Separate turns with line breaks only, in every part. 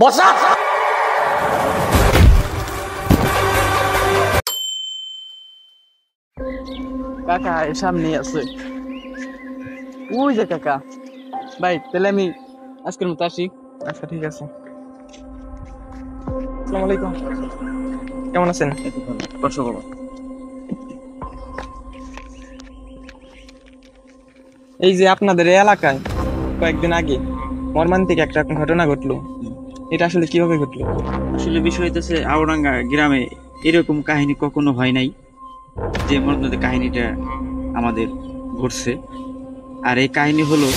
বসা কাকা সামনে আছে ওই যে কাকা ভাই তাহলে আমি আজকের মতো আসি
আচ্ছা ঠিক আছে আসসালামু আলাইকুম কেমন আছেন
বসো বাবা
এই যে আপনাদের এই এলাকায় কয়েকদিন আগে মর্মান্তিক একটা ঘটনা ঘটলো এটা আসলে কিভাবে ঘটলো
আসলে বিষয় হইতেছে আওরাঙ্গা গ্রামে এরকম কাহিনী কখনো হয় নাই যে মর্মান্তিক কাহিনীটা আমাদের ঘটছে আর এই কাহিনী হলো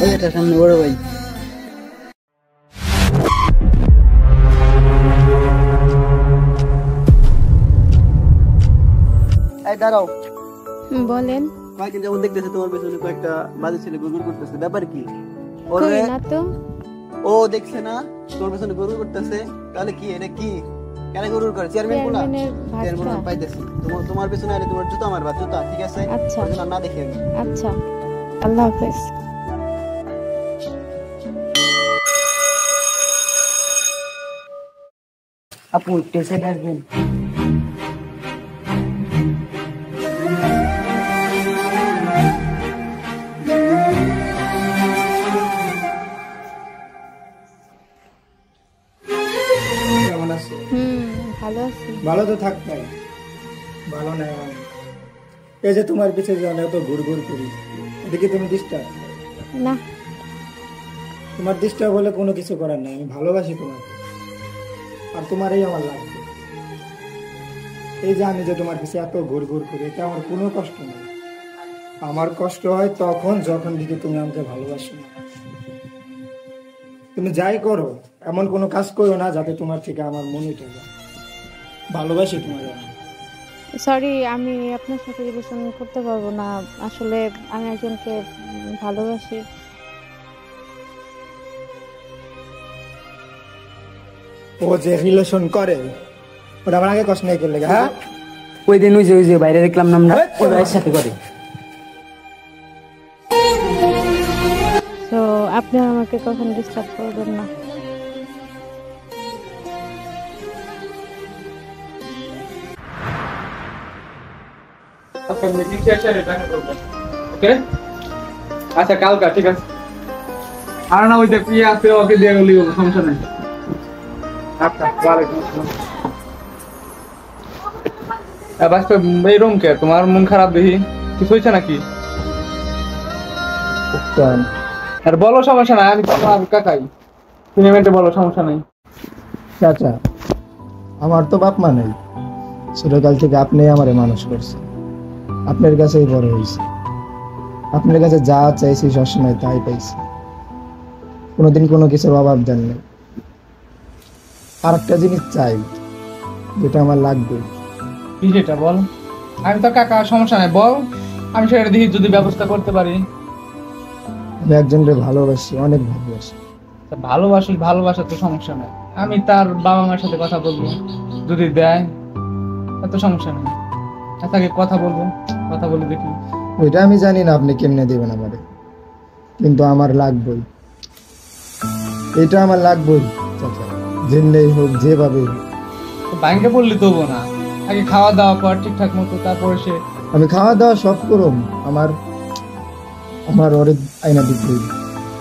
ওই এটা সামনে বড় ভাই এই দাঁড়াও
বলেন
কয়েকদিন যেমন দেখতেছে তোমার পেছনে কয়েকটা বাজে ছেলে গুরগুর করতেছে ব্যাপার কি
কই না তো
ও দেখছে না তোমার পেছনে গুরগুর করতেছে তাহলে কি এটা কি কেন গুরগুর করে চেয়ারম্যান কোলা চেয়ারম্যান পাইতেছি তোমার পেছনে আরে তোমার জুতা মারবা জুতা ঠিক আছে
আচ্ছা
না দেখে
আচ্ছা আল্লাহ হাফেজ
আপু টেসে ডাকবেন
কেমন আছো?
ভালো আছি
ভালো তো থাকতাই ভালো নাই আমি। এই যে তোমার পিছে যে আমি এত ঘুরঘুর করি এদিকে তুমি ডিস্টার্ব
না
তোমার ডিস্টার্ব হলে কোনো কিছু করার নাই আমি ভালোবাসি তোমাকে আর তোমারই আমার লাগবে এই যে আমি যে তোমার পিছে এত ঘুরঘুর করি এটা আমার কোনো কষ্ট নেই আমার কষ্ট হয় তখন যখন দিকে তুমি আমাকে ভালোবাসো না তুমি যাই করো এমন কোনো কাজ করো না যাতে তোমার থেকে আমার মন উঠে যায় ভালোবাসি তোমার
সরি আমি আপনার সাথে রিলেশন করতে পারবো না আসলে আমি একজনকে ভালোবাসি
ও যে রিলেশন করে ওটা আমার আগে কষ্ট নেই করলে হ্যাঁ
ওই দিন ওই যে বাইরে দেখলাম না আমরা ওই ভাইয়ের সাথে করে
তো আপনি আমাকে কখন ডিস্টার্ব করবেন না
আচ্ছা কালকা ঠিক আছে আর না ওই যে ইয়ে আছে ওকে দিয়ে গেলি সমস্যা নেই আচ্ছা ওয়ালাইকুম আসসালাম বাস এই রুম কে তোমার মন খারাপ দেখি কিছু হয়েছে নাকি আর বলো সমস্যা নাই আমি তোমার কাকাই তুমি মেন্টে বলো সমস্যা নাই
চাচা আমার তো বাপ মা নেই ছোটকাল থেকে আপনি আমারে মানুষ করছেন আপনার কাছেই বড় হয়েছে আপনার কাছে যা চাইছি সবসময় তাই পাইছি কোনোদিন কোনো কিছুর অভাব দেন নাই আর একটা জিনিস চাই যেটা আমার লাগবে
কি যেটা বল আমি তো কাকা সমস্যা নাই বল আমি সেটা দেখি যদি ব্যবস্থা করতে পারি
আমি একজনকে ভালোবাসি অনেক ভালোবাসি
ভালোবাসা তো সমস্যা নাই আমি তার বাবা মার সাথে কথা বলবো যদি দেয় এত সমস্যা নেই তাকে কথা বলে দেখি
ওইটা আমি জানি না আপনি কেমনে দেবেন আমারে কিন্তু আমার লাগবেই এটা আমার লাগবেই চাচা যেমনি হোক যেভাবে
ব্যাংকে পড়লি তবু না আগে খাওয়া দাওয়া কর ঠিকঠাক মতো তারপরে সে
আমি খাওয়া দাওয়া সব করুম আমার ওরে আয়না দিতে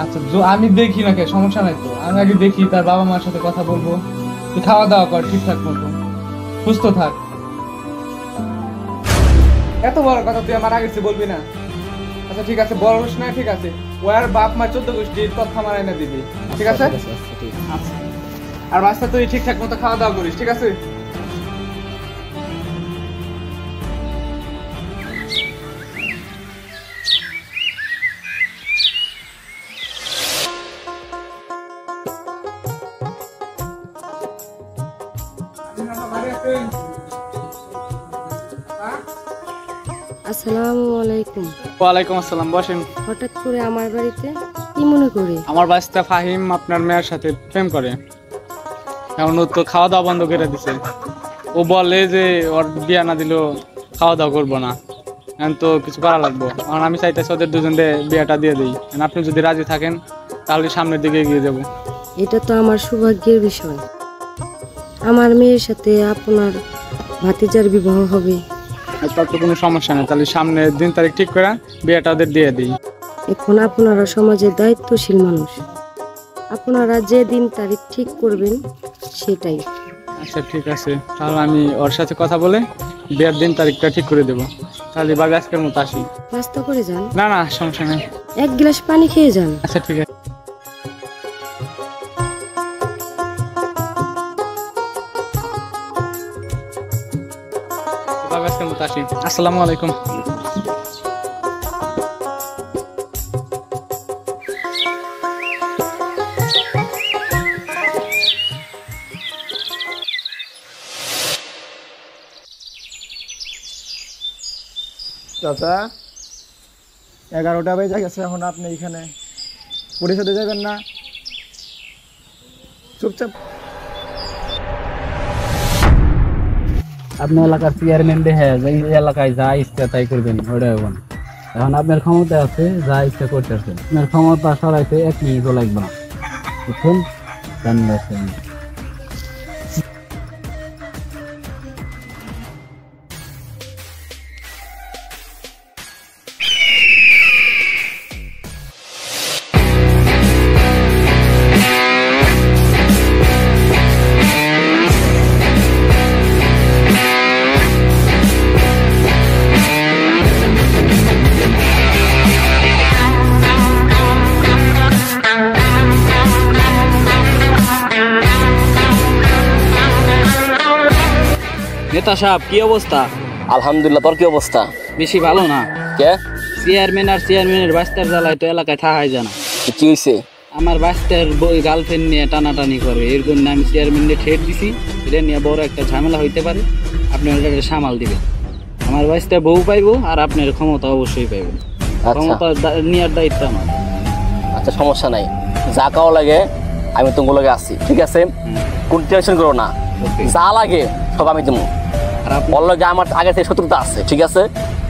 আচ্ছা আমি দেখি না কে সমস্যা নাই তো আমি আগে দেখি তার বাবা মার সাথে কথা বলবো তুই খাওয়া দাওয়া কর ঠিকঠাক মতো সুস্থ থাক এত বড় কথা তুই আমার আগে বলবি না আচ্ছা ঠিক আছে বড় হোস না ঠিক আছে ও আর বাপ মা 14 গোষ্ঠী তথ্য আমার আয়না দিবি ঠিক আছে আচ্ছা আর বাচ্চা তুই ঠিকঠাক মতো খাওয়া দাওয়া করিস ঠিক আছে
আসসালামু আলাইকুম
ওয়ালাইকুম আসসালাম বসেন
হঠাৎ করে আমার বাড়িতে
কি মনে করে?
আমার বাচ্চা ফাহিম আপনার মেয়ের সাথে প্রেম করে, এখন ও তো খাওয়া দাওয়া বন্ধ করে দিছে। ও বলে যে ওর বিয়া না দিলেও খাওয়া দাওয়া করবো না, এখন তো কিছু করা লাগবো। কারণ আমি চাইতেছি ওদের দুজনকে বিয়াটা দিয়ে দিই। আপনি যদি রাজি থাকেন তাহলে সামনের দিকে এগিয়ে যাবো।
এটা তো আমার সৌভাগ্যের বিষয়, আমার মেয়ের সাথে আপনার ভাতিজার বিবাহ হবে।
তার তো কোনো সমস্যা নেই, তাহলে সামনের দিন তারিখ ঠিক করে বিয়েটা ওদের দিয়ে দিই।
এখন আপনারা সমাজের দায়িত্বশীল মানুষ, আপনারা যে দিন তারিখ ঠিক করবেন সেটাই।
আচ্ছা ঠিক আছে, তাহলে আমি ওর সাথে কথা বলে বিয়ের দিন তারিখটা ঠিক করে দেবো। তাহলে বাবা আজকের মতো আসি।
নাস্তা করে যান।
না না সমস্যা নেই।
এক গ্লাস পানি খেয়ে যান।
আচ্ছা ঠিক আছে। বাবা আজকের মতো আসি। আসসালামু আলাইকুম।
চাচা 11টা বেজে গেছে, এখন আপনি এখানে পরিষদে যাবেন না? চুপচাপ।
আপনি এলাকার চেয়ারম্যান দেখে এই এলাকায় যা ইচ্ছা তাই করবেন, ওটা হবে না। এখন আপনার ক্ষমতা আছে, যা ইচ্ছা করতেছেন। আপনার ক্ষমতা সরাইতে 1 মিনিটও লাগবে না, বুঝছেন? জানবেন
নেতা সাহেব কি অবস্থা?
আলহামদুলিল্লাহ, তোর কি অবস্থা?
বেশি ভালো না।
কে?
চেয়ারম্যান আর চেয়ারম্যানের বাস্তার জ্বালায় তো এলাকায় থাকাই জানা।
কি হয়েছে?
আমার বাস্তার বই গার্লফ্রেন্ড নিয়ে টানাটানি করবে, এর জন্য আমি চেয়ারম্যানকে ঠেট দিছি। এটা নিয়ে বড় একটা ঝামেলা হইতে পারে, আপনি ওটা সামাল দিবেন। আমার বাস্তার বউ পাইবো আর আপনার ক্ষমতা অবশ্যই পাইবেন। ক্ষমতা নেওয়ার দায়িত্ব আমার।
আচ্ছা সমস্যা নাই, যা কাও লাগে আমি তোমার লগে আছি, ঠিক আছে? কোন টেনশন করো না, যা লাগে সব আমি দেবো। ওর লগে আমার আগে থেকে শত্রুতা আছে, ঠিক আছে?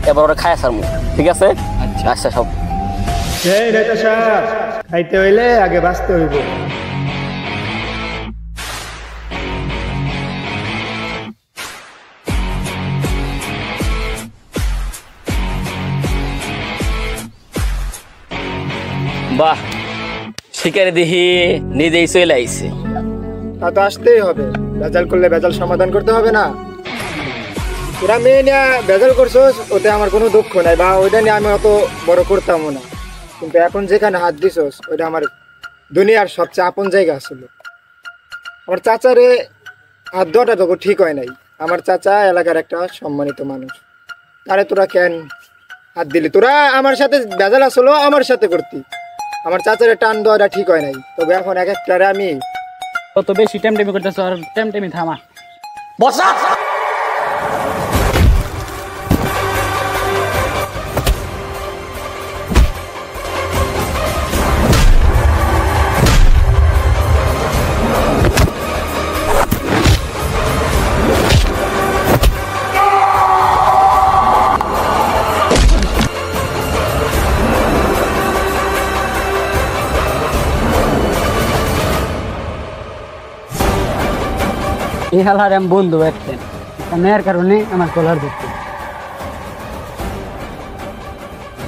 এবার ওরা খায় সারমু, ঠিক আছে? আচ্ছা সব
খাইতে হইলে আগে বাঁচতে হইব।
বাহ, শিকারি দেখি নিজেই চলে আইছে।
তা তো আসতেই হবে, বেজাল করলে বেজাল সমাধান করতে হবে না? তোরা মেয়ে নিয়ে বেজাল করছোস, ওতে আমার কোনো দুঃখ নাই, বা ওইটা নিয়ে আমি অত বড় করতামও না। কিন্তু এখন যেখানে হাত দিছোস ওইটা আমার দুনিয়ার সবচেয়ে আপন জায়গা ছিল। আমার চাচারে হাত দেওয়াটা তোকে ঠিক হয় নাই। আমার চাচা এলাকার একটা সম্মানিত মানুষ, তারে তোরা কেন হাত দিলি? তোরা আমার সাথে বেজাল আসলো, আমার সাথে করতি। আমার চাচারে টান দেওয়াটা ঠিক হয় নাই। তবে এখন এক একটারে আমি
কত বেশি টেমটেমি করতেছ, আর টেমটেমি থামা।
বসা
এই হালার আমি বন্ধু একতেন, নেয়ার কারণে আমার কলার দেখতে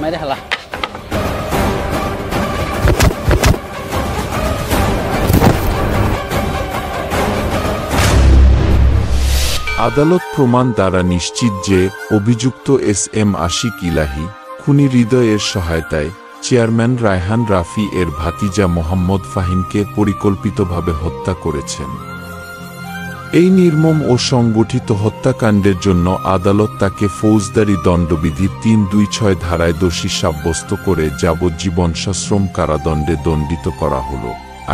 মেরে হালা।
আদালত প্রমাণ দ্বারা নিশ্চিত যে অভিযুক্ত এস.এম. আশিক ইলাহি খুনি হৃদয়ের সহায়তায় চেয়ারম্যান রায়হান রাফি এর ভাতিজা মোহাম্মদ ফাহিমকে পরিকল্পিতভাবে হত্যা করেছেন। এই নির্মম ও সংগঠিত হত্যাকাণ্ডের জন্য আদালত তাকে ফৌজদারি দণ্ডবিধির ৩২৬ ধারায় দোষী সাব্যস্ত করে যাবজ্জীবন সশ্রম কারাদণ্ডে দণ্ডিত করা হল।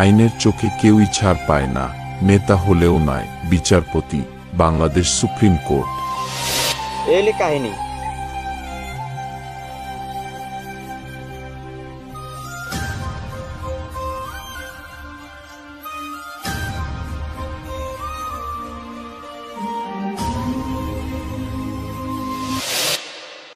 আইনের চোখে কেউই ছাড় পায় না, নেতা হলেও নয়। বিচারপতি, বাংলাদেশ সুপ্রিম কোর্ট।
এই কাহিনী।